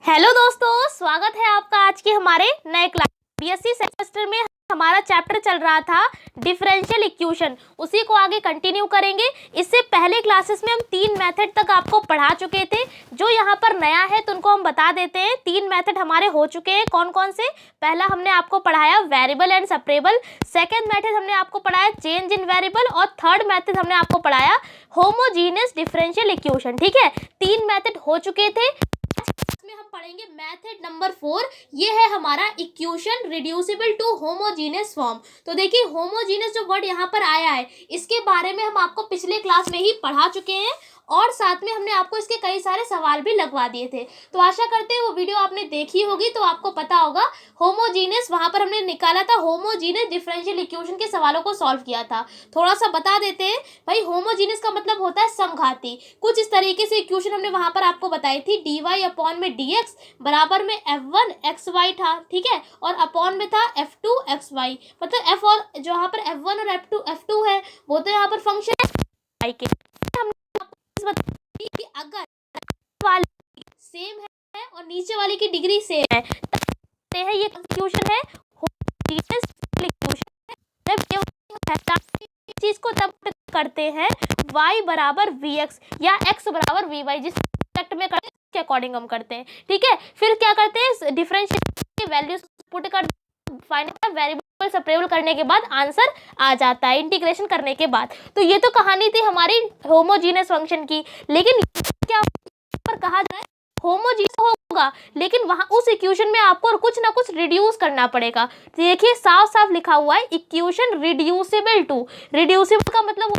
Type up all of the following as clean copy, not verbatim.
Hello दोस्तों, स्वागत है आपका आज के हमारे नए क्लास। बीएससी सेमेस्टर में हमारा चैप्टर चल रहा था डिफरेंशियल इक्वेशन, उसी को आगे कंटिन्यू करेंगे। इससे पहले क्लासेस में हम 3 मेथड तक आपको पढ़ा चुके थे। जो यहाँ पर नया है तो उनको हम बता देते हैं। 3 मेथड हमारे हो चुके हैं। कौन कौन से? पहला हमने आपको पढ़ाया variable and separable, second method हमने आपको पढ़ाया चेंज इन वेरिएबल, और थर्ड मेथड हमने आपको पढ़ाया होमोजीनियस डिफरेंशियल इक्वेशन। ठीक है, 3 मेथड हो चुके थे। में हम पढ़ेंगे मेथड नंबर 4। ये है हमारा equation reducible to homogeneous form. तो देखिए, होमोजीनियस जो वर्ड यहाँ पर आया है, इसके बारे में हम आपको पिछले क्लास में ही पढ़ा चुके हैं, और साथ में हमने आपको इसके कई सारे सवाल भी लगवा दिए थे। तो आशा करते हैं वो वीडियो आपने देखी होगी, तो आपको पता होगा होमोजीनियस, वहां पर हमने निकाला था होमोजीनियस डिफरेंशियल इक्वेशन के सवालों को सॉल्व किया था। थोड़ा सा बता देते हैं भाई, होमोजीनियस का मतलब होता है समघाती। कुछ इस तरीके से इक्वेशन हमने वहां पर आपको बताई थी, dy अपॉन में dx बराबर में f1 xy था। ठीक है, और अपॉन में था f2 xy, मतलब f और जो यहाँ पर f1 और f2 है वो तो यहाँ पर फंक्शन है y के। कि अगर वाली सेम है और नीचे वाले की डिग्री सेम है, तब है ये इक्वेशन है होमोजीनियस इक्वेशन। जब ये चीज को तब करते हैं y बराबर vx या x बराबर vy, जिस रिस्पेक्ट में करते हैं के अकॉर्डिंग हम करते हैं। ठीक है, फिर क्या करते हैं, डिफरेंशियल की वैल्यूज पुट कर फाइनल वेरिएबल सेपरेबल करने के बाद आंसर आ जाता है इंटीग्रेशन करने के बाद। तो ये तो कहानी थी हमारी होमोजीनियस फंक्शन की। लेकिन क्या पर कहा जाए होमोजीनियस होगा, लेकिन वहां उस इक्वेशन में आपको कुछ ना कुछ रिड्यूस करना पड़ेगा। देखिए, साफ साफ लिखा हुआ है इक्वेशन रिड्यूसिबल टू। रिड्यूसिबल का मतलब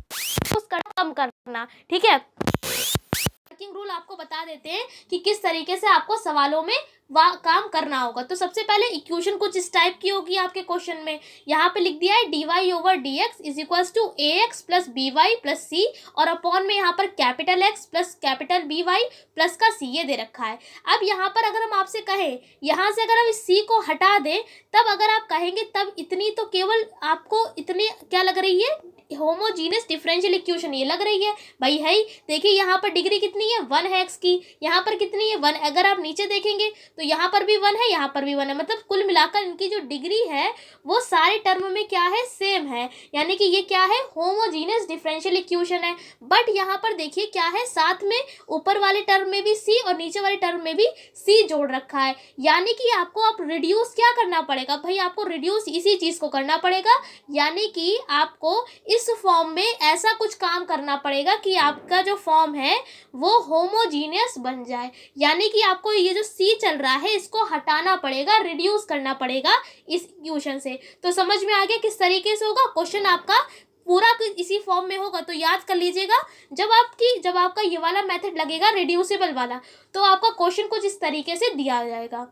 कम करना। ठीक है, वर्किंग रूल आपको बता देते हैं कि किस तरीके से आपको सवालों में काम करना होगा। तो सबसे पहले इक्वेशन कुछ इस टाइप की होगी आपके क्वेश्चन में। यहाँ पे लिख दिया है dy over dx is equals to ax plus by plus c, और अपॉन में यहाँ पर capital x plus capital by plus का c ये दे रखा है। अब यहाँ पर अगर हम आपसे कहें, यहाँ से अगर हम इस c को हटा दें, तब अगर आप कहेंगे तब इतनी तो केवल आपको इतनी क्या लग रही है, होमोजीनियस डिफरेंशियल इक्वेशन ये लग रही है भाई। है ही, देखिए यहाँ पर डिग्री कितनी है 1 है x की, यहाँ पर कितनी है 1। अगर आप नीचे देखेंगे तो यहाँ पर भी 1 है, यहाँ पर भी 1 है, मतलब कुल मिलाकर इनकी जो डिग्री है वो सारे टर्म में क्या है, सेम है। यानी कि ये क्या है, होमोजीनियस डिफरेंशियल इक्वेशन है। बट यहाँ पर देखिए क्या है, साथ में ऊपर वाले टर्म में भी c और नीचे वाले टर्म में भी c जोड़ रखा है। यानी कि आपको आप रिड्यूस क्या करना पड़ेगा भाई, आपको रिड्यूस इसी चीज को करना पड़ेगा। यानी कि आपको इस फॉर्म में ऐसा कुछ काम करना पड़ेगा कि आपका जो फॉर्म है वो होमोजीनियस बन जाए। यानी कि आपको ये जो c चल रहा है इसको हटाना पड़ेगा, रिड्यूस करना पड़ेगा इस इक्वेशन से। तो समझ में आ गया किस तरीके से होगा क्वेश्चन आपका पूरा इसी फॉर्म में होगा। तो याद कर लीजिएगा, जब आपका ये वाला मेथड लगेगा रिड्यूसिबल वाला, तो आपका क्वेश्चन कुछ इस तरीके से दिया जाएगा।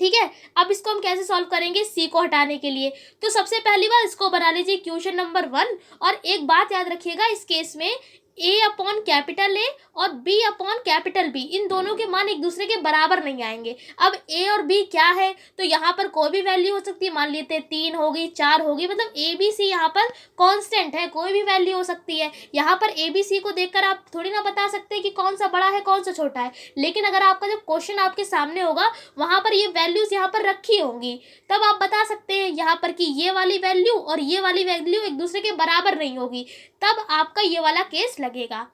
ठीक है, अब इसको हम कैसे सॉल्व करेंगे सी को हटाने के लिए। तो सबसे पहली बार इसको बना लीजिए इक्वेशन नंबर 1, और एक बात याद रखिएगा इस केस में a अपॉन कैपिटल A और b अपॉन कैपिटल B, इन दोनों के मान एक दूसरे के बराबर नहीं आएंगे। अब a और b क्या है, तो यहाँ पर कोई भी वैल्यू हो सकती है, मान लेते हैं 3 होगी 4 होगी, मतलब a b c यहाँ पर कांस्टेंट है, कोई भी वैल्यू हो सकती है। यहाँ पर a b c को देखकर आप थोड़ी ना बता सकते कि कौन सा बड़ा है कौन सा छोटा है। लेकिन अगर आपका जब क्वेश्चन आपके सामने होगा वहां पर ये वैल्यूज यहाँ पर रखी होंगी, तब आप बता सकते हैं यहाँ पर कि ये वाली वैल्यू और ये वाली वैल्यू एक दूसरे के बराबर नहीं होगी, तब आपका ये वाला केस लगेगा।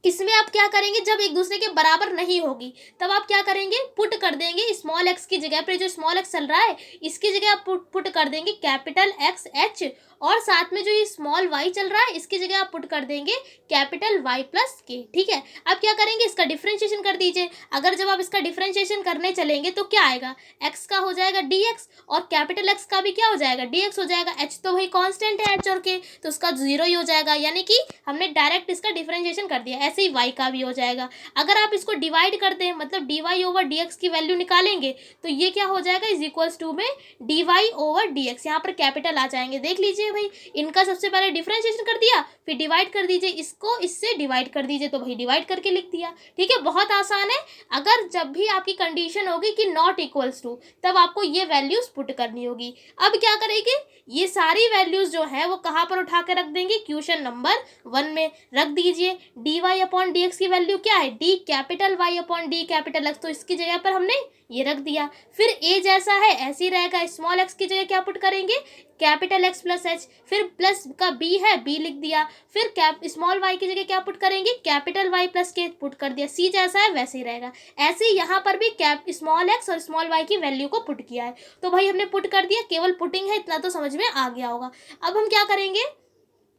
इसमें आप क्या करेंगे, जब एक दूसरे के बराबर नहीं होगी तब आप क्या करेंगे, पुट कर देंगे स्मॉल x की जगह पर, जो स्मॉल x चल रहा है इसकी जगह आप पुट कर देंगे कैपिटल x h, और साथ में जो ये स्मॉल y चल रहा है इसकी जगह आप पुट कर देंगे कैपिटल y प्लस k। ठीक है, अब क्या करेंगे, इसका डिफरेंशिएशन कर दीजिए। अगर जब आप इसका डिफरेंशिएशन करने चलेंगे तो क्या आएगा, x का हो जाएगा dx, और कैपिटल x का भी क्या हो जाएगा, dx हो जाएगा। h तो वही कांस्टेंट है h और k, तो उसका 0 ही हो जाएगा। यानी कि हमने डायरेक्ट इसका डिफरेंशिएशन कर दिया। ऐसे ही y का भी हो जाएगा। अगर आप इसको डिवाइड करते हैं, मतलब dy ओवर dx की वैल्यू निकालेंगे, तो ये क्या हो जाएगा, इज इक्वल्स टू में dy ओवर dx, यहाँ पर कैपिटल आ जाएंगे। देख लीजिए भाई, इनका सबसे पहले डिफरेंशिएशन कर दिया, फिर डिवाइड कर दीजिए, इसको इससे डिवाइड कर दीजिए, तो भाई डिवाइड करके लिख दिया। ठीक है, बहुत आसान है। अगर जब भी आपकी कंडीशन होगी कि नॉट इक्वल्स टू, तब आपको ये वैल्यूज पुट करनी होगी। अब क्या करेंगे, ये सारी वैल्यूज जो है वो कहाँ पर उठा के रख देंगे, क्वेश्चन नंबर 1 में रख दीजिए। dy y upon D x की वैल्यू क्या है, d capital y upon d capital x, तो इसकी जगह पर हमने ये रख दिया। फिर ए जैसा है ऐसे ही रहेगा, स्मॉल एक्स की जगह क्या पुट करेंगे, कैपिटल एक्स प्लस एच, फिर प्लस का बी है बी लिख दिया, फिर स्मॉल वाई की जगह क्या पुट करेंगे, कैपिटल वाई प्लस के पुट कर दिया, सी जैसा है वैसे ही रहेगा। ऐसे ही यहाँ पर भी स्मॉल एक्स और स्मॉल वाई की वैल्यू को पुट किया है, तो भाई हमने पुट कर दिया, केवल पुटिंग है, इतना तो समझ में आ गया होगा। अब हम क्या करेंगे,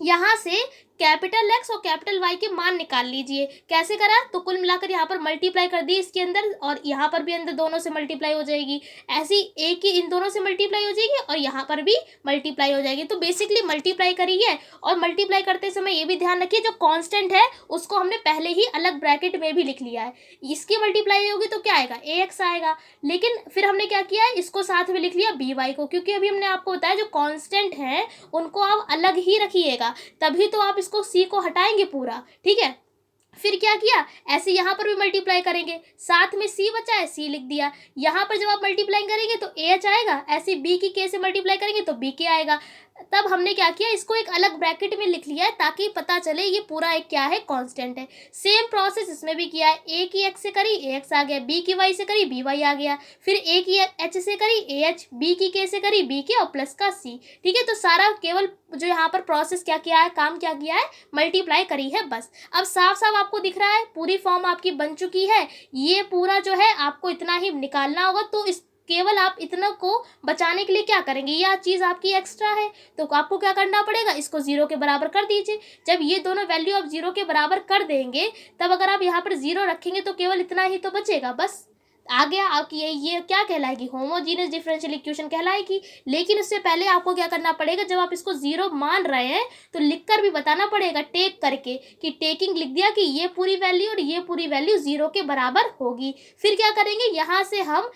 यहाँ से कैपिटल एक्स और कैपिटल वाई के मान निकाल लीजिए। कैसे करा, तो कुल मिलाकर यहाँ पर मल्टीप्लाई कर दी इसके अंदर, और यहाँ पर भी अंदर दोनों से मल्टीप्लाई हो जाएगी, ऐसी एक ही इन दोनों से मल्टीप्लाई हो जाएगी और यहाँ पर भी मल्टीप्लाई हो जाएगी। तो बेसिकली मल्टीप्लाई करी है, और मल्टीप्लाई करते समय ये भी ध्यान रखिए जो कांस्टेंट है उसको हमने पहले ही अलग ब्रैकेट में भी लिख लिया है। इसकी मल्टीप्लाई होगी तो क्या आएगा, ए एक्स आएगा, लेकिन फिर हमने क्या किया है, इसको साथ में लिख लिया बी वाई को, क्योंकि अभी हमने आपको बताया जो कॉन्स्टेंट है उनको आप अलग ही रखिएगा, तभी तो आप इसको सी को हटाएंगे पूरा, ठीक है। फिर क्या किया, ऐसे यहाँ पर भी मल्टीप्लाई करेंगे, साथ में सी बचा है सी लिख दिया, यहाँ पर जब आप मल्टीप्लाई करेंगे तो ए एच आएगा, ऐसे बी की के से मल्टीप्लाई करेंगे तो बी के आएगा। तब हमने क्या किया, इसको एक अलग ब्रैकेट में लिख लिया है ताकि पता चले ये पूरा एक क्या है, कांस्टेंट है। सेम प्रोसेस इसमें भी किया है, ए की एक्स से करी ए एक्स आ गया, बी की वाई से करी बी वाई आ गया, फिर ए की एच से करी ए एच, बी की के से करी बी के और प्लस का सी, ठीक है। तो सारा केवल जो यहाँ पर प्रोसेस क्या किया है, काम क्या किया है, मल्टीप्लाई करी है बस। अब साफ साफ आपको दिख रहा है पूरी फॉर्म आपकी बन चुकी है, ये पूरा जो है आपको इतना ही निकालना होगा। तो इस केवल आप इतना को बचाने के लिए क्या करेंगे, यह चीज़ आपकी एक्स्ट्रा है तो आपको क्या करना पड़ेगा, इसको जीरो के बराबर कर दीजिए। जब ये दोनों वैल्यू आप जीरो के बराबर कर देंगे तब अगर आप यहाँ पर जीरो रखेंगे तो केवल इतना ही तो बचेगा, बस आ गया आपकी ये क्या कहलाएगी, होमोजीनियस डिफरेंशियल इक्वेशन कहलाएगी। लेकिन उससे पहले आपको क्या करना पड़ेगा, जब आप इसको जीरो मान रहे हैं तो लिखकर भी बताना पड़ेगा टेक करके, कि टेकिंग लिख दिया कि ये पूरी वैल्यू और ये पूरी वैल्यू जीरो के बराबर होगी। फिर क्या करेंगे, यहाँ से हम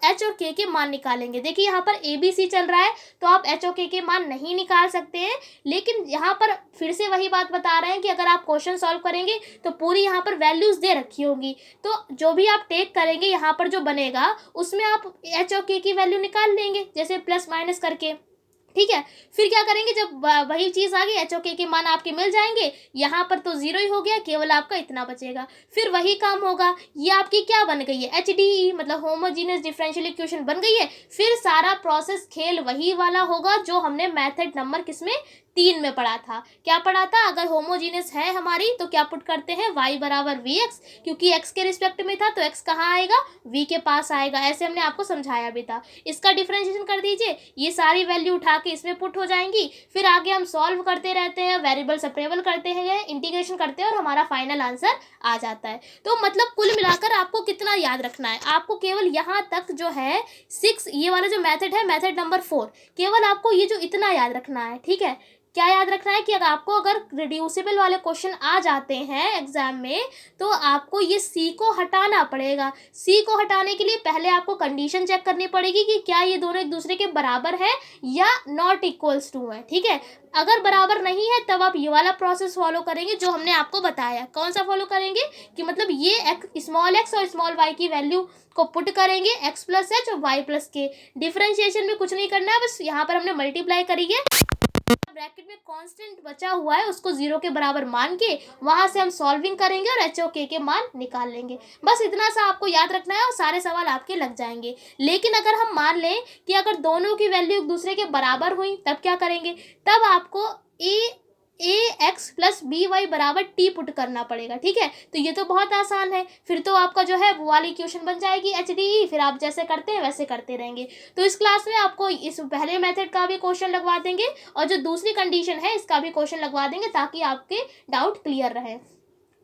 एच और के के मान निकालेंगे। देखिए यहाँ पर ए बी सी चल रहा है तो आप एच और के मान नहीं निकाल सकते हैं, लेकिन यहाँ पर फिर से वही बात बता रहे हैं कि अगर आप क्वेश्चन सॉल्व करेंगे तो पूरी यहाँ पर वैल्यूज दे रखी होंगी, तो जो भी आप टेक करेंगे यहाँ पर जो बनेगा उसमें आप एच और के की वैल्यू निकाल लेंगे, जैसे प्लस माइनस करके, ठीक है। फिर क्या करेंगे, जब वही चीज़ आ गई एच ओ के मान आपके मिल जाएंगे, यहाँ पर तो जीरो ही हो गया, केवल आपका इतना बचेगा। फिर वही काम होगा, ये आपकी क्या बन गई है, एच डी ई मतलब होमोजीनियस डिफरेंशियल इक्वेशन बन गई है। फिर सारा प्रोसेस खेल वही वाला होगा जो हमने मेथड नंबर किसमें 3 में पढ़ा था। क्या पढ़ा था, अगर होमोजीनियस है हमारी तो क्या पुट करते हैं, y बराबर वी एक्स, क्योंकि x के रिस्पेक्ट में था तो x कहाँ आएगा, v के पास आएगा, ऐसे हमने आपको समझाया भी था। इसका डिफरेंशिएशन कर दीजिए, ये सारी वैल्यू उठा के इसमें पुट हो जाएंगी। फिर आगे हम सॉल्व करते रहते हैं, वेरिएबल सेपरेबल करते हैं, इंटीग्रेशन करते हैं और हमारा फाइनल आंसर आ जाता है। तो मतलब कुल मिलाकर आपको कितना याद रखना है, आपको केवल यहाँ तक जो है 6, ये वाला जो मेथड है मेथड नंबर 4, केवल आपको ये जो इतना याद रखना है, ठीक है। क्या याद रखना है कि अगर रिड्यूसिबल वाले क्वेश्चन आ जाते हैं एग्जाम में तो आपको ये सी को हटाना पड़ेगा। सी को हटाने के लिए पहले आपको कंडीशन चेक करनी पड़ेगी कि क्या ये दोनों एक दूसरे के बराबर है या नॉट इक्वल्स टू है, ठीक है। अगर बराबर नहीं है तब आप ये वाला प्रोसेस फॉलो करेंगे जो हमने आपको बताया। कौन सा फॉलो करेंगे कि मतलब ये स्मॉल एक्स और स्मॉल वाई की वैल्यू को पुट करेंगे, एक्स प्लस एच और वाई प्लस के। डिफरेंशिएशन में कुछ नहीं करना है, बस यहाँ पर हमने मल्टीप्लाई करी है, ब्रैकेट में कांस्टेंट बचा हुआ है उसको जीरो के बराबर मान के वहां से हम सॉल्विंग करेंगे और एच ओ के मान निकाल लेंगे। बस इतना सा आपको याद रखना है और सारे सवाल आपके लग जाएंगे। लेकिन अगर हम मान लें कि अगर दोनों की वैल्यू एक दूसरे के बराबर हुई तब क्या करेंगे, तब आपको ए एक्स प्लस बी वाई बराबर टी पुट करना पड़ेगा, ठीक है। तो ये तो बहुत आसान है, फिर तो आपका जो है वो वाली इक्वेशन बन जाएगी एच डी ई, फिर आप जैसे करते हैं वैसे करते रहेंगे। तो इस क्लास में आपको इस पहले मेथड का भी क्वेश्चन लगवा देंगे और जो दूसरी कंडीशन है इसका भी क्वेश्चन लगवा देंगे ताकि आपके डाउट क्लियर रहे,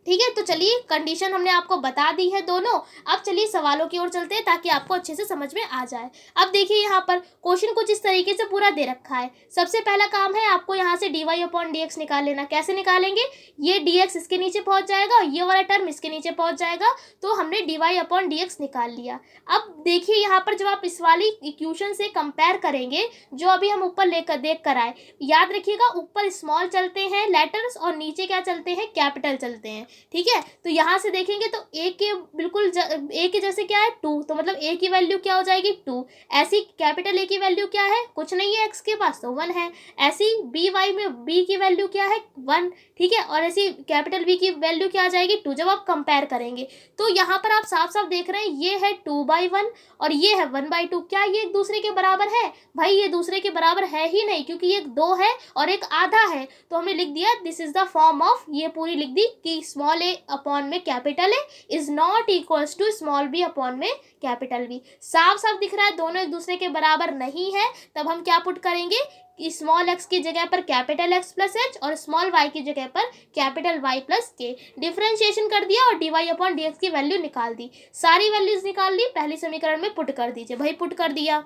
ठीक है। तो चलिए कंडीशन हमने आपको बता दी है दोनों, अब चलिए सवालों की ओर चलते हैं ताकि आपको अच्छे से समझ में आ जाए। अब देखिए यहाँ पर क्वेश्चन कुछ इस तरीके से पूरा दे रखा है। सबसे पहला काम है आपको यहाँ से dy अपॉन डी एक्स निकाल लेना। कैसे निकालेंगे, ये dx इसके नीचे पहुँच जाएगा और ये वाला टर्म इसके नीचे पहुँच जाएगा, तो हमने dy अपॉन डी एक्स निकाल लिया। अब देखिए यहाँ पर जब आप इस वाली इक्वेशन से कंपेयर करेंगे जो अभी हम ऊपर लेकर देख कर आए, याद रखिएगा ऊपर स्मॉल चलते हैं लेटर्स और नीचे क्या चलते हैं, कैपिटल चलते हैं। ठीक है। तो यहाँ से देखेंगे तो ए के बिल्कुल ए के जैसे क्या है 2, तो मतलब ए की वैल्यू क्या हो जाएगी 2। ऐसी कैपिटल ए की वैल्यू क्या है, कुछ नहीं है एक्स के पास तो 1 है। ऐसी बी वाई में बी की वैल्यू क्या है 1, ठीक है। और ऐसी कैपिटल बी की वैल्यू क्या आ जाएगी 2। जब आप कंपेयर करेंगे तो यहाँ पर आप साफ साफ देख रहे हैं ये है 2/1 और ये है 1/2। क्या ये एक दूसरे के बराबर है? भाई ये दूसरे के बराबर है ही नहीं, क्योंकि ये 2 है और एक आधा है। तो हमने लिख दिया this is the form of, ये पूरी लिख दी कि स्मॉल ए अपॉन में capital a is not equals to small b upon में कैपिटल बी। साफ साफ दिख रहा है दोनों एक दूसरे के बराबर नहीं है। तब हम क्या पुट करेंगे कि स्मॉल एक्स की जगह पर कैपिटल एक्स प्लस एच और स्मॉल वाई की जगह पर capital y plus k. Differentiation कर दिया और d Y upon D x की वैल्यू निकाल दी। सारी वैल्यूज निकाल ली, पहली समीकरण में पुट कर दीजिए। भाई पुट कर दिया,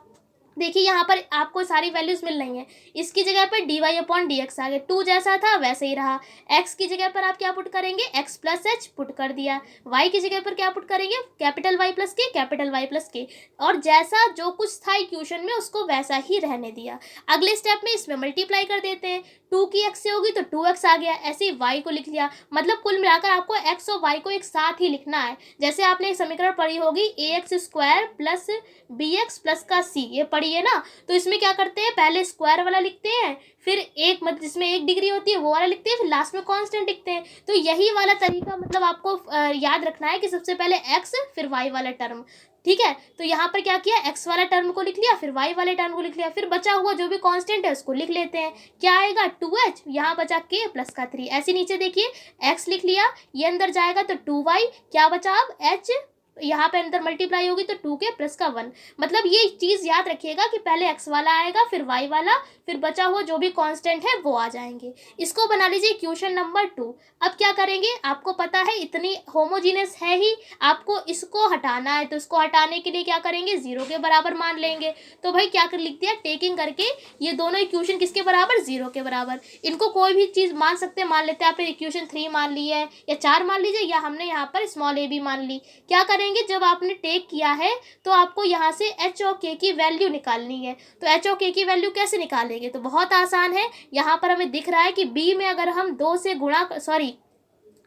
देखिए यहाँ पर आपको सारी वैल्यूज मिल रही हैं। इसकी जगह पर D Y upon D X आ गया, 2 जैसा था वैसे ही रहा। एक्स की जगह पर आप क्या पुट करेंगे, एक्स प्लस एच पुट कर दिया। वाई की जगह पर क्या पुट करेंगे, कैपिटल वाई प्लस के, कैपिटल वाई प्लस के। और जैसा जो कुछ था इक्वेशन में उसको वैसा ही रहने दिया। अगले स्टेप में इसमें मल्टीप्लाई कर देते हैं। 2 की एक्स से होगी तो 2x आ गया, ऐसे ही y को लिख लिया। मतलब कुल मिलाकर आपको x और y को एक साथ ही लिखना है। जैसे आपने एक समीकरण पढ़ी होगी ax² प्लस bx प्लस का c, ये पढ़ी है ना। तो इसमें क्या करते हैं, पहले स्क्वायर वाला लिखते हैं, फिर एक मतलब जिसमें 1 डिग्री होती है वो वाला लिखते हैं, फिर लास्ट में कांस्टेंट लिखते हैं। तो यही वाला तरीका मतलब आपको याद रखना है कि सबसे पहले x फिर y वाला टर्म, ठीक है। तो यहाँ पर क्या किया, x वाला टर्म को लिख लिया, फिर y वाले टर्म को लिख लिया, फिर बचा हुआ जो भी कांस्टेंट है उसको लिख लेते हैं। क्या आएगा 2h, यहाँ बचा k प्लस का 3। ऐसे नीचे देखिए x लिख लिया, ये अंदर जाएगा तो 2y, क्या बचा अब h, यहाँ पे अंदर मल्टीप्लाई होगी तो 2 के प्लस का 1। मतलब ये चीज़ याद रखिएगा कि पहले x वाला आएगा, फिर y वाला, फिर बचा हुआ जो भी कांस्टेंट है वो आ जाएंगे। इसको बना लीजिए क्वेश्चन नंबर 2। अब क्या करेंगे, आपको पता है इतनी होमोजीनियस है ही, आपको इसको हटाना है। तो इसको हटाने के लिए क्या करेंगे, 0 के बराबर मान लेंगे। तो भाई क्या कर लिख दिया, टेकिंग करके ये दोनों इक्वेशन किसके बराबर, 0 के बराबर। इनको कोई भी चीज़ मान सकते हैं, मान लेते हैं आप इक्वेशन 3 मान ली है या 4 मान लीजिए, या हमने यहाँ पर स्मॉल ए भी मान ली। क्या करेंगे, जब आपने टेक किया है तो आपको यहाँ से एच और के की वैल्यू निकालनी है। तो एच और के की वैल्यू कैसे निकालेंगे, तो बहुत आसान है। यहाँ पर हमें दिख रहा है कि बी में अगर हम 2 से गुणा,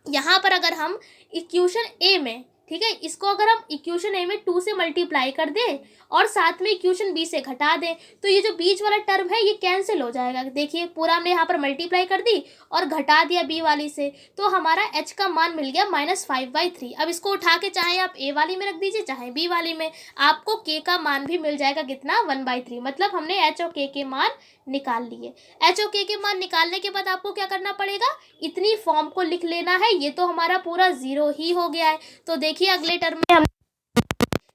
यहाँ पर अगर हम इक्वेशन ए में, ठीक है, इसको अगर हम इक्वेशन ए में 2 से मल्टीप्लाई कर दें और साथ में इक्वेशन बी से घटा दें तो ये जो बीच वाला टर्म है ये कैंसिल हो जाएगा। देखिए पूरा हमने यहाँ पर मल्टीप्लाई कर दी और घटा दिया बी वाली से, तो हमारा h का मान मिल गया -5/3। अब इसको उठा के चाहे आप a वाली में रख दीजिए चाहे b वाली में, आपको k का मान भी मिल जाएगा कितना, 1/3। मतलब हमने h और k के मान निकाल लिए। h और k के मान निकालने के बाद आपको क्या करना पड़ेगा, इतनी फॉर्म को लिख लेना है। ये तो हमारा पूरा 0 ही हो गया है। तो देखिए अगले टर्म में हम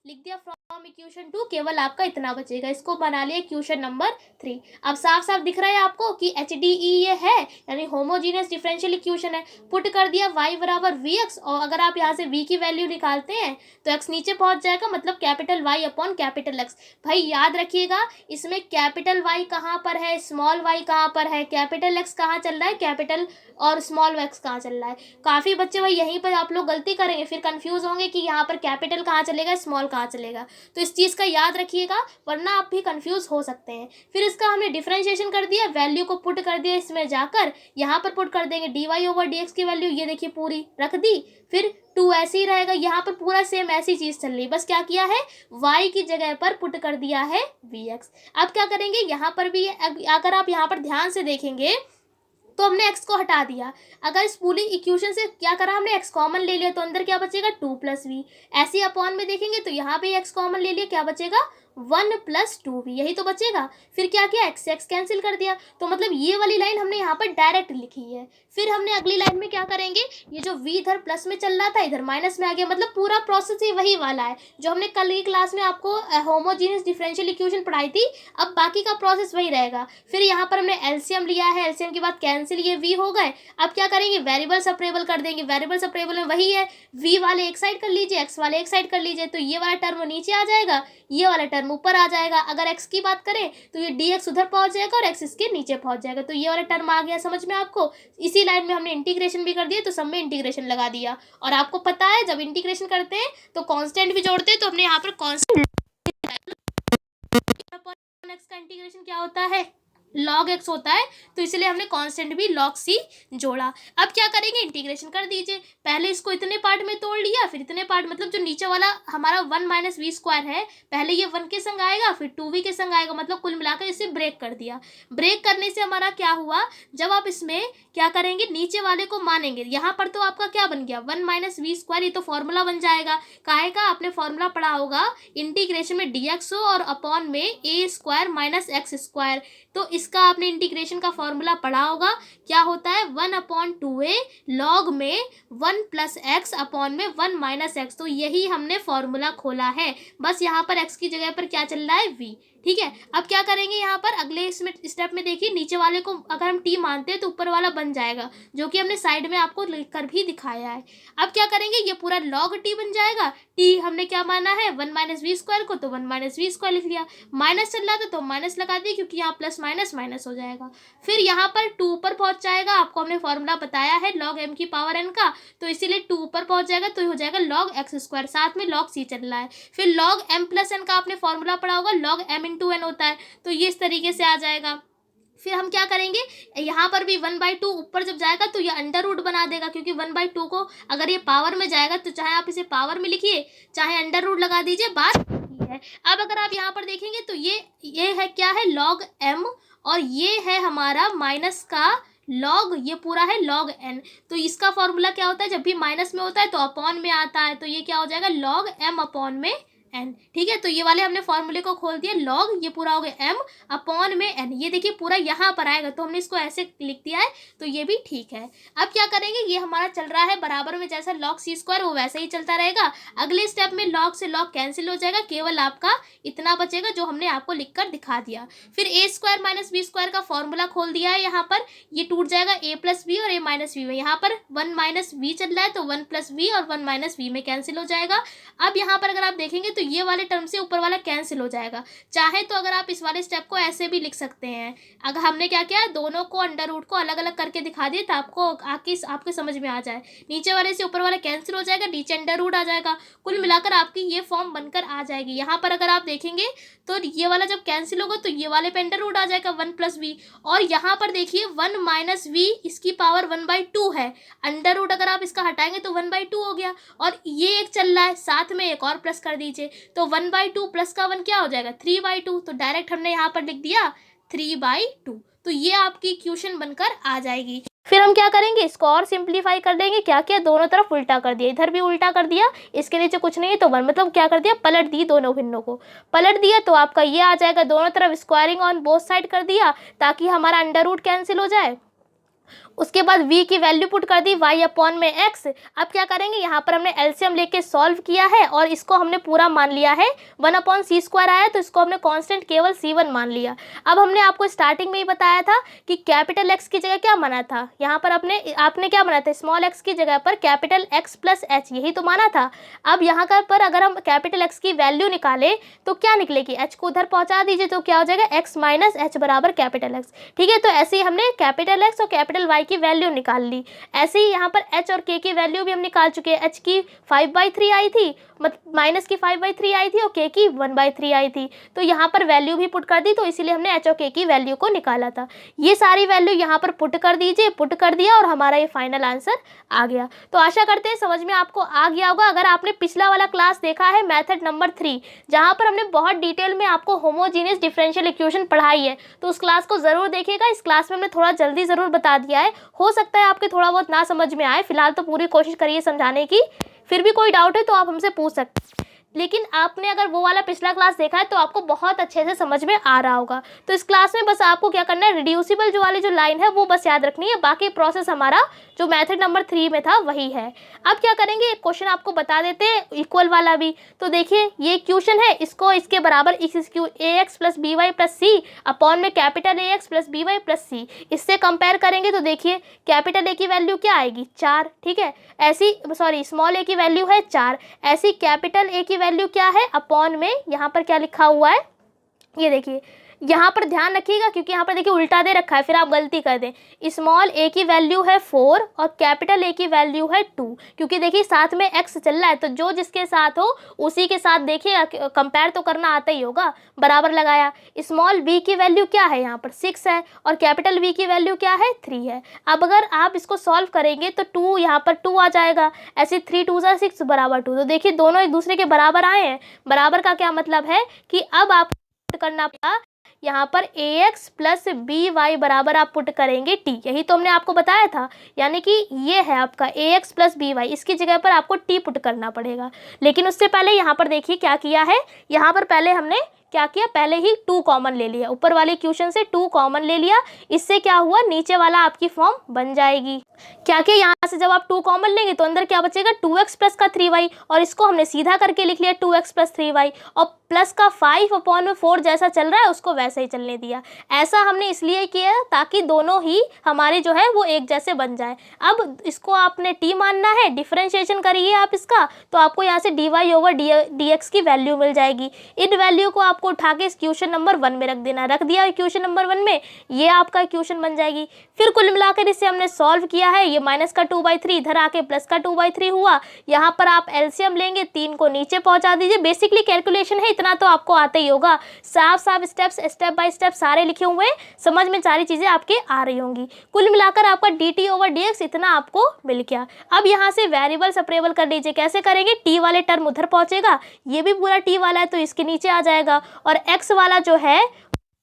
लिख दिया फ्रॉम इक्वेशन 2, केवल आपका इतना बचेगा। इसको बना लिया इक्वेशन नंबर 3। अब साफ साफ दिख रहा है आपको कि HDE ये है, यानी होमोजीनियस डिफरेंशियल इक्वेशन है। पुट कर दिया y बराबर vx, और अगर आप यहाँ से v की वैल्यू निकालते हैं तो x नीचे पहुंच जाएगा, मतलब capital Y upon capital x। भाई याद रखिएगा इसमें कैपिटल Y कहाँ पर है, स्मॉल y कहाँ पर है, कैपिटल x कहाँ चल रहा है, कैपिटल और स्मॉल x कहाँ चल रहा है। काफ़ी बच्चे भाई यहीं पर आप लोग गलती करेंगे, फिर कंफ्यूज होंगे कि यहाँ पर कैपिटल कहाँ चलेगा, स्मॉल कहाँ चलेगा। तो इस चीज़ का याद रखिएगा, वरना आप भी कंफ्यूज हो सकते हैं। फिर इसका हमने डिफरेंशिएशन कर दिया, वैल्यू को पुट कर दिया, इसमें जाकर यहाँ पर पुट कर देंगे dy/dx की वैल्यू, ये देखिए पूरी रख दी। फिर 2 ऐसे ही रहेगा, यहाँ पर पूरा सेम ऐसी चीज़ चल रही, बस क्या किया है, y की जगह पर पुट कर दिया है vx। अब क्या करेंगे, यहाँ पर भी अगर आप यहाँ पर ध्यान से देखेंगे तो हमने x को हटा दिया। अगर इस पूरी इक्वेशन से क्या करा, हमने x कॉमन ले लिया, तो अंदर क्या बचेगा 2 + v। ऐसे अपॉन में देखेंगे तो यहाँ पे x कॉमन ले लिया, क्या बचेगा 1 + 2v, यही तो बचेगा। फिर क्या किया, x कैंसिल कर दिया। तो मतलब ये वाली लाइन हमने यहाँ पर डायरेक्ट लिखी है। फिर हमने अगली लाइन में क्या करेंगे, ये जो v इधर प्लस में चल रहा था इधर माइनस में आ गया, मतलब पूरा प्रोसेस ही वही वाला है जो हमने कल की क्लास में आपको होमोजीनियस डिफरेंशियल इक्वेशन पढ़ाई थी। अब बाकी का प्रोसेस वही रहेगा। फिर यहाँ पर हमने एलसीएम लिया है, एलसीएम के बाद कैंसिल, ये v हो गए। अब क्या करेंगे, वेरिएबल सेपरेबल कर देंगे। वेरिएबल सेपरेबल में वही है, v वाले एक साइड कर लीजिए, x वाले एक साइड कर लीजिए, तो ये वाला टर्म नीचे आ जाएगा, ये वाला टर्म ऊपर आ जाएगा। अगर x की बात करें तो ये dx उधर पहुंच जाएगा और x इसके नीचे पहुंच जाएगा। तो ये वाला टर्म आ गया समझ में आपको। इसी लाइन में हमने इंटीग्रेशन भी कर दिया, तो सब में इंटीग्रेशन लगा दिया। और आपको पता है जब इंटीग्रेशन करते हैं तो कांस्टेंट भी जोड़ते हैं, तो हमने यहाँ पर कांस्टेंट x का इंटीग्रेशन क्या होता है, log x होता है, तो इसलिए हमने कांस्टेंट भी log c जोड़ा। अब क्या करेंगे, इंटीग्रेशन कर दीजिए। पहले इसको इतने पार्ट में तोड़ लिया, फिर इतने पार्ट, मतलब जो नीचे वाला हमारा 1 माइनस वी स्क्वायर है, पहले ये 1 के संग आएगा, फिर 2v के संग आएगा, मतलब कुल मिलाकर इसे ब्रेक कर दिया। ब्रेक करने से हमारा क्या हुआ, जब आप इसमें क्या करेंगे, नीचे वाले को मानेंगे, यहाँ पर तो आपका क्या बन गया, 1 माइनस वी स्क्वायर, ये तो फॉर्मूला बन जाएगा। काहे का, आपने फॉर्मूला पढ़ा होगा इंटीग्रेशन में dx हो और अपॉन में a square minus x square, तो इसका आपने इंटीग्रेशन का फॉर्मूला पढ़ा होगा। क्या होता है, 1/2a लॉग में 1 प्लस एक्स अपॉन में 1 माइनस एक्स, तो यही हमने फॉर्मूला खोला है। बस यहाँ पर x की जगह पर क्या चल रहा है, v। ठीक है, अब क्या करेंगे, यहाँ पर अगले इसमें स्टेप में देखिए, नीचे वाले को अगर हम t मानते हैं तो ऊपर वाला बन जाएगा, जो कि हमने साइड में आपको लिखकर भी दिखाया है। अब क्या करेंगे, ये पूरा log t बन जाएगा। t हमने क्या माना है, 1 माइनस वी स्क्वायर को, तो 1 माइनस वी स्क्वायर लिख लिया। माइनस चल रहा था तो माइनस लगा दिए, क्योंकि यहाँ प्लस माइनस माइनस हो जाएगा। फिर यहाँ पर 2 ऊपर पहुँच जाएगा, आपको हमने फॉर्मूला बताया है log m की पावर n का, तो इसीलिए 2 ऊपर पहुँच जाएगा, तो हो जाएगा log x स्क्वायर, साथ में log c चल रहा है। फिर log m प्लस n का आपने फॉर्मूला पढ़ा होगा, log m इंटू n होता है, तो ये इस तरीके से आ जाएगा। फिर हम क्या करेंगे, यहाँ पर भी 1/2 ऊपर जब जाएगा तो ये अंडर रूट बना देगा, क्योंकि 1/2 को अगर ये पावर में जाएगा तो चाहे आप इसे पावर में लिखिए चाहे अंडर रूट लगा दीजिए, बात ये है। अब अगर आप यहाँ पर देखेंगे तो ये है क्या है, log m, और ये है हमारा माइनस का log, ये पूरा है log n। तो इसका फॉर्मूला क्या होता है, जब भी माइनस में होता है तो अपॉन में आता है, तो ये क्या हो जाएगा, log m अपॉन में n। ठीक है, तो ये वाले हमने फॉर्मूले को खोल दिया, log ये पूरा हो गया m अपॉन में n, ये देखिए पूरा यहाँ पर आएगा, तो हमने इसको ऐसे लिख दिया है, तो ये भी ठीक है। अब क्या करेंगे, ये हमारा चल रहा है बराबर में, जैसा log c स्क्वायर वो वैसे ही चलता रहेगा। अगले स्टेप में log से log कैंसिल हो जाएगा, केवल आपका इतना बचेगा जो हमने आपको लिख कर दिखा दिया। फिर a square minus b square का फॉर्मूला खोल दिया है, यहाँ पर ये टूट जाएगा a प्लस बी और a माइनस वी में, यहाँ पर 1 माइनस वी चल रहा है तो 1 प्लस वी और 1 माइनस वी में कैंसिल हो जाएगा। अब यहाँ पर अगर आप देखेंगे तो ये वाले टर्म से ऊपर वाला कैंसिल हो जाएगा। चाहे तो अगर आप इस वाले स्टेप को ऐसे भी लिख सकते हैं, अगर हमने क्या किया, दोनों को अंडर रूट को अलग अलग करके दिखा दिए तो आपको आपके समझ में आ जाए। नीचे वाले से ऊपर वाला कैंसिल हो जाएगा, नीचे अंडर रूट आ जाएगा, कुल मिलाकर आपकी ये फॉर्म बनकर आ जाएगी। यहाँ पर अगर आप देखेंगे तो ये वाला जब कैंसिल होगा तो ये वाले पे अंडर रूट आ जाएगा 1 प्लस वी, और यहाँ पर देखिए 1 माइनस वी, इसकी पावर 1/2 है, अंडर रूट अगर आप इसका हटाएंगे तो 1/2 हो गया, और ये एक चल रहा है, साथ में एक और प्लस कर दीजिए, तो 1/2 प्लस का 1 क्या हो जाएगा, 3/2, तो डायरेक्ट हमने यहाँ पर लिख दिया 3/2, तो ये आपकी इक्वेशन बनकर आ जाएगी। फिर हम क्या करेंगे, इसको और सिंप्लीफाई कर देंगे। क्या किया, दोनों तरफ उल्टा कर दिया, इधर भी उल्टा कर दिया, इसके नीचे कुछ नहीं है तो 1, मतलब क्या कर दिया, पलट दी, दोनों भिन्नों को पलट दिया, तो आपका ये आ जाएगा। दोनों तरफ स्क्वायरिंग ऑन बोथ साइड कर दिया ताकि हमारा अंडर रूट कैंसिल हो जाए। उसके बाद v की वैल्यू पुट कर दी y अपॉन में x। अब क्या करेंगे, यहाँ पर हमने एलसीएम लेके सॉल्व किया है और इसको हमने पूरा मान लिया है, 1/c² आया तो इसको हमने कांस्टेंट केवल c1 मान लिया। अब हमने आपको स्टार्टिंग में ही बताया था कि कैपिटल x की जगह क्या माना था, यहाँ पर आपने क्या माना था, स्मॉल x की जगह पर कैपिटल x प्लस h, यही तो माना था। अब यहाँ पर अगर हम कैपिटल x की वैल्यू निकाले तो क्या निकलेगी, h को उधर पहुँचा दीजिए तो क्या हो जाएगा, x माइनस h बराबर कैपिटल x। ठीक है, तो ऐसे ही हमने कैपिटल x और कैपिटल y की वैल्यू निकाल ली। ऐसे ही यहाँ पर h और k की वैल्यू भी हम निकाल चुके हैं। h की 5/3 आई थी, माइनस की 5/3 आई थी और k की 1/3 आई थी, तो यहाँ पर वैल्यू भी पुट कर दी, तो इसीलिए हमने h और k की वैल्यू को निकाला था। ये सारी वैल्यू यहाँ पर पुट कर दीजिए, पुट कर दिया और हमारा ये फाइनल आंसर आ गया। तो आशा करते हैं समझ में आपको आ गया होगा। अगर आपने पिछला वाला क्लास देखा है मेथड नंबर 3, जहाँ पर हमने बहुत डिटेल में आपको होमोजीनियस डिफरेंशियल इक्वेशन पढ़ाई है, तो उस क्लास को ज़रूर देखिएगा। इस क्लास में हमने थोड़ा जल्दी ज़रूर बता दिया है, हो सकता है आपके थोड़ा बहुत ना समझ में आए, फिलहाल तो पूरी कोशिश करिए समझाने की। फिर भी कोई डाउट है तो आप हमसे पूछ सकते हैं, लेकिन आपने अगर वो वाला पिछला क्लास देखा है तो आपको बहुत अच्छे से समझ में आ रहा होगा। तो इस क्लास में बस आपको क्या करना है, रिड्यूसिबल जो लाइन है वो बस याद रखनी है, बाकी प्रोसेस हमारा जो मेथड नंबर 3 में था वही है। अब क्या करेंगे, एक क्वेश्चन आपको बता देते हैं इक्वल वाला भी। तो देखिए ये इक्वेशन है, इसको इसके बराबर ax plus B Y plus C upon में capital ax plus B Y plus C, इससे कंपेयर करेंगे तो देखिए कैपिटल ए की वैल्यू क्या आएगी, 4। ठीक है, ऐसी स्मॉल ए की वैल्यू है 4, ऐसी कैपिटल ए की वैल्यू क्या है, अपॉन में यहाँ पर क्या लिखा हुआ है, ये देखिए यहाँ पर ध्यान रखिएगा क्योंकि यहाँ पर देखिए उल्टा दे रखा है, फिर आप गलती कर दें। स्मॉल ए की वैल्यू है 4 और कैपिटल ए की वैल्यू है 2, क्योंकि देखिए साथ में एक्स चल रहा है तो जो जिसके साथ हो उसी के साथ देखिए कंपेयर तो करना आता ही होगा। बराबर लगाया। स्मॉल बी की वैल्यू क्या है, यहाँ पर 6 है और कैपिटल बी की वैल्यू क्या है 3 है। अब अगर आप इसको सॉल्व करेंगे तो 2 यहाँ पर 2 आ जाएगा, ऐसे 3 2 = 6 बराबर 2। तो देखिए दोनों एक दूसरे के बराबर आए हैं। बराबर का क्या मतलब है कि अब आप करना पड़ा यहाँ पर ax प्लस बी वाई बराबर आप पुट करेंगे t, यही तो हमने आपको बताया था। यानी कि ये है आपका ax प्लस बी वाई, इसकी जगह पर आपको t पुट करना पड़ेगा। लेकिन उससे पहले यहाँ पर देखिए क्या किया है, यहाँ पर पहले हमने क्या किया, पहले ही 2 कॉमन ले लिया, ऊपर वाले इक्वेशन से 2 कॉमन ले लिया। इससे क्या हुआ, नीचे वाला आपकी फॉर्म बन जाएगी। क्या कि यहाँ से जब आप 2 कॉमन लेंगे तो अंदर क्या बचेगा 2x प्लस का 3y, और इसको हमने सीधा करके लिख लिया 2x प्लस 3y, और प्लस का 5/4 जैसा चल रहा है उसको वैसे ही चलने दिया। ऐसा हमने इसलिए किया ताकि दोनों ही हमारे जो है वो एक जैसे बन जाए। अब इसको आपने t मानना है, डिफरेंशिएशन करिए आप इसका, तो आपको यहाँ से dy/dx की वैल्यू मिल जाएगी। इन वैल्यू को आपको उठा के इस क्वेश्चन नंबर 1 में रख देना। रख दिया क्वेश्चन नंबर 1 में, ये आपका इक्वेशन बन जाएगी। फिर कुल मिलाकर इसे हमने सॉल्व किया है, ये माइनस का 2/3 इधर आके प्लस का 2/3 हुआ। यहाँ पर आप एलसीएम लेंगे, 3 को नीचे पहुंचा दीजिए। बेसिकली कैलकुलेशन है, इतना तो आपको आता ही होगा। साफ साफ स्टेप्स स्टेप बाय स्टेप सारे लिखे हुए हैं, समझ में सारी चीजें आपके आ रही होंगी। कुल मिलाकर आपका dt/dx इतना आपको मिल गया। अब यहाँ से वेरिएबल सेपरेबल कर लीजिए। कैसे करेंगे, t वाले टर्म उधर पहुंचेगा, ये भी पूरा t वाला है तो इसके नीचे आ जाएगा, और x वाला जो है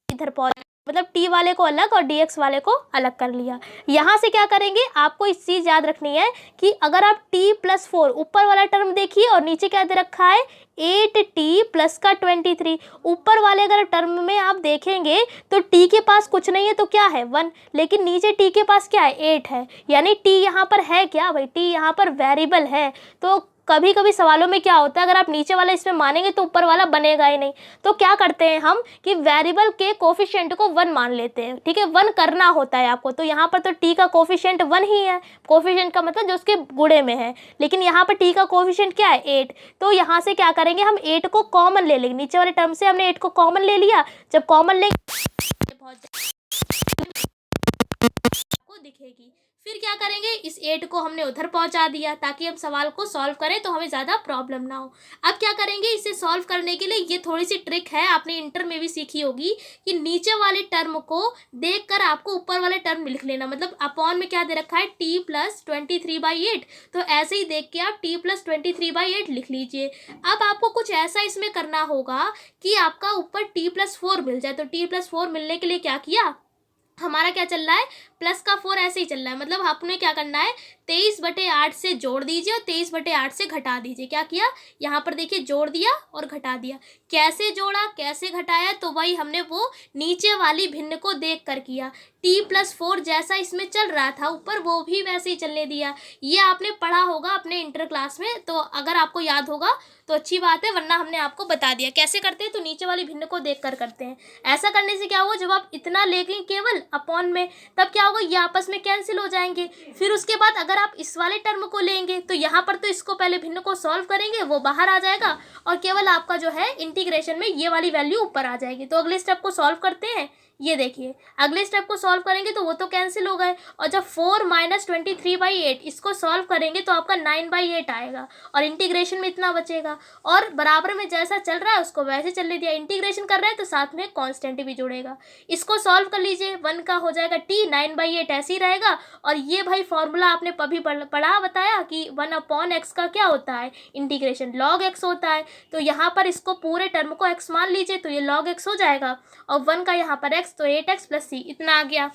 इधर पहुंच, मतलब t वाले को अलग और dx वाले को अलग कर लिया। यहाँ से क्या करेंगे, आपको इस चीज़ याद रखनी है कि अगर आप t+4 ऊपर वाला टर्म देखिए और नीचे क्या दे रखा है 8t प्लस का 23, ऊपर वाले अगर टर्म में आप देखेंगे तो t के पास कुछ नहीं है तो क्या है 1, लेकिन नीचे t के पास क्या है 8 है, यानी t यहाँ पर है क्या भाई, t यहाँ पर वेरिएबल है। तो कभी कभी सवालों में क्या होता है, अगर आप नीचे वाला इसमें मानेंगे तो ऊपर वाला बनेगा ही नहीं। तो क्या करते हैं हम कि वेरिएबल के कोफिशिएंट को 1 मान लेते हैं, ठीक है, 1 करना होता है आपको। तो यहाँ पर तो t का कोफिशिएंट 1 ही है, कोफिशिएंट का मतलब जो उसके गुणे में है, लेकिन यहाँ पर t का कोफिशिएंट क्या है 8। तो यहाँ से क्या करेंगे, हम 8 को कॉमन ले लेंगे, नीचे वाले टर्म से हमने 8 को कॉमन ले लिया। जब कॉमन लेंगे आपको दिखेगी। फिर क्या करेंगे, इस 8 को हमने उधर पहुंचा दिया ताकि हम सवाल को सॉल्व करें तो हमें ज़्यादा प्रॉब्लम ना हो। अब क्या करेंगे, इसे सॉल्व करने के लिए ये थोड़ी सी ट्रिक है, आपने इंटर में भी सीखी होगी कि नीचे वाले टर्म को देखकर आपको ऊपर वाले टर्म लिख लेना। मतलब अपॉन में क्या दे रखा है t प्लस 23/8, तो ऐसे ही देख के आप t प्लस 23/8 लिख लीजिए। अब आपको कुछ ऐसा इसमें करना होगा कि आपका ऊपर t+4 मिल जाए। तो t+4 मिलने के लिए क्या किया, हमारा क्या चल रहा है प्लस का 4 ऐसे ही चल रहा है, मतलब आपने क्या करना है 23/8 से जोड़ दीजिए और 23/8 से घटा दीजिए। क्या किया, यहाँ पर देखिए जोड़ दिया और घटा दिया। कैसे जोड़ा कैसे घटाया, तो वही हमने वो नीचे वाली भिन्न को देख कर किया। t+4 जैसा इसमें चल रहा था ऊपर, वो भी वैसे ही चलने दिया। ये आपने पढ़ा होगा अपने इंटर क्लास में, तो अगर आपको याद होगा तो अच्छी बात है, वरना हमने आपको बता दिया कैसे करते हैं। तो नीचे वाली भिन्न को देख कर करते हैं। ऐसा करने से क्या होगा, जब आप इतना लेंगे केवल अपॉन में, तब क्या होगा ये आपस में कैंसिल हो जाएंगे। फिर उसके बाद अगर आप इस वाले टर्म को लेंगे तो यहाँ पर तो इसको पहले भिन्न को सॉल्व करेंगे, वो बाहर आ जाएगा, और केवल आपका जो है इंटीग्रेशन में ये वाली वैल्यू ऊपर आ जाएगी। तो अगले स्टेप को सॉल्व करते हैं। ये देखिए अगले स्टेप को सॉल्व करेंगे तो वो तो कैंसिल हो गए, और जब 4 - 23/8 इसको सॉल्व करेंगे तो आपका 9/8 आएगा, और इंटीग्रेशन में इतना बचेगा। और बराबर में जैसा चल रहा है उसको वैसे चलने दिया। इंटीग्रेशन कर रहे हैं तो साथ में कांस्टेंट भी जुड़ेगा। इसको सॉल्व कर लीजिए, 1 का हो जाएगा t, 9/8 ऐसे ही रहेगा। और ये भाई फॉर्मूला आपने अभी पढ़ा बताया कि 1/x का क्या होता है, इंटीग्रेशन log x होता है। तो यहाँ पर इसको पूरे टर्म को x मान लीजिए तो ये log x हो जाएगा, और 1 का यहाँ पर x तो 8x + c इतना आ गया।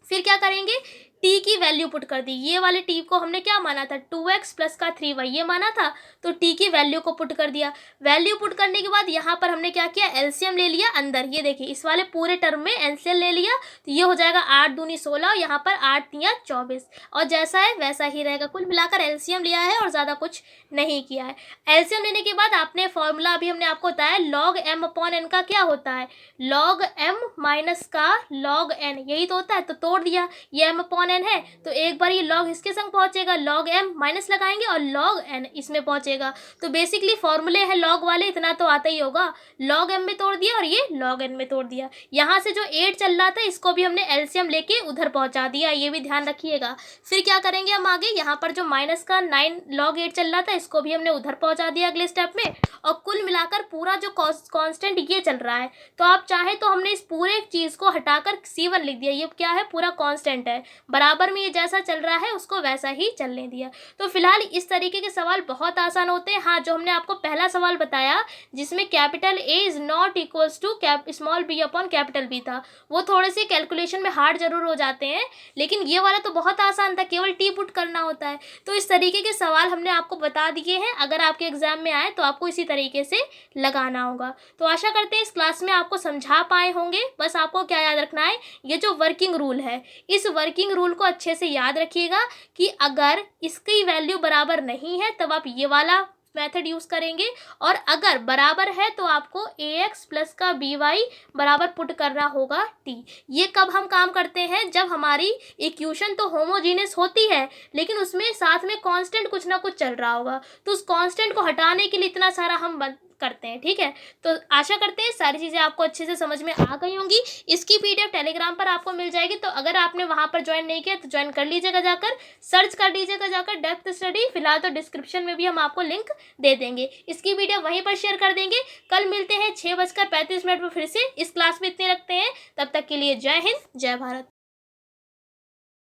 फिर क्या करेंगे, t की वैल्यू पुट कर दी। ये वाले t को हमने क्या माना था 2x प्लस का 3y ये माना था, तो t की वैल्यू को पुट कर दिया। वैल्यू पुट करने के बाद यहाँ पर हमने क्या किया, एलसीएम ले लिया अंदर। ये देखिए इस वाले पूरे टर्म में एलसीएम ले लिया, तो ये हो जाएगा 8 दूनी 16, और यहाँ पर 8 तियाँ 24, और जैसा है वैसा ही रहेगा। कुल मिलाकर एलसीएम लिया है और ज़्यादा कुछ नहीं किया है। एलसीएम लेने के बाद आपने फॉर्मूला अभी हमने आपको बताया log m/n का क्या होता है, log m माइनस का log n, यही तो होता है। तो तोड़ दिया, ये m/n n है तो एक बार ये log इसके संग पहुंचेगा, log m माइनस लगाएंगे और log n इसमें पहुंचेगा। तो बेसिकली फॉर्मूले है log वाले, इतना तो आता ही होगा। log m में तोड़ दिया और ये log n में तोड़ दिया। यहाँ से जो 8 चल रहा था इसको भी हमने एलसीएम लेके उधर पहुंचा दिया, ये भी ध्यान रखिएगा। फिर क्या करेंगे हम आगे, यहाँ पर जो माइनस का 9 log 8 चल रहा था इसको भी हमने उधर पहुंचा दिया अगले स्टेप में। और कुल मिलाकर पूरा जो कांस्टेंट ये चल रहा है, तो आप चाहे तो हमने इस पूरे चीज को हटाकर C1 लिख दिया। ये क्या है, पूरा कांस्टेंट है, बराबर में ये जैसा चल रहा है उसको वैसा ही चलने दिया। तो फिलहाल इस तरीके के सवाल बहुत आसान होते हैं। हाँ, जो हमने आपको पहला सवाल बताया जिसमें capital A is not equals to small b upon capital B था, वो थोड़े से कैलकुलेशन में हार्ड जरूर हो जाते हैं, लेकिन ये वाला तो बहुत आसान था, केवल टी पुट करना होता है। तो इस तरीके के सवाल हमने आपको बता दिए हैं, अगर आपके एग्जाम में आए तो आपको इसी तरीके से लगाना होगा। तो आशा करते हैं इस क्लास में आपको समझा पाए होंगे। बस आपको क्या याद रखना है, ये जो वर्किंग रूल है, इस वर्किंग रूल को अच्छे से याद रखिएगा कि अगर इसकी वैल्यू बराबर नहीं है तब आप ये वाला मेथड यूज करेंगे, और अगर बराबर है तो आपको ax प्लस का by बराबर पुट करना होगा t। ये कब हम काम करते हैं, जब हमारी इक्वेशन तो होमोजीनियस होती है लेकिन उसमें साथ में कांस्टेंट कुछ ना कुछ चल रहा होगा, तो उस कांस्टेंट को हटाने के लिए इतना सारा हम करते हैं। ठीक है, तो आशा करते हैं सारी चीज़ें आपको अच्छे से समझ में आ गई होंगी। इसकी पीडीएफ टेलीग्राम पर आपको मिल जाएगी, तो अगर आपने वहां पर ज्वाइन नहीं किया तो ज्वाइन कर लीजिएगा, जाकर सर्च कर लीजिएगा जाकर डेप्थ स्टडी। फिलहाल तो डिस्क्रिप्शन में भी हम आपको लिंक दे देंगे, इसकी वीडियो वहीं पर शेयर कर देंगे। कल मिलते हैं 6:35 पर फिर से। इस क्लास में इतने रखते हैं, तब तक के लिए जय हिंद जय भारत।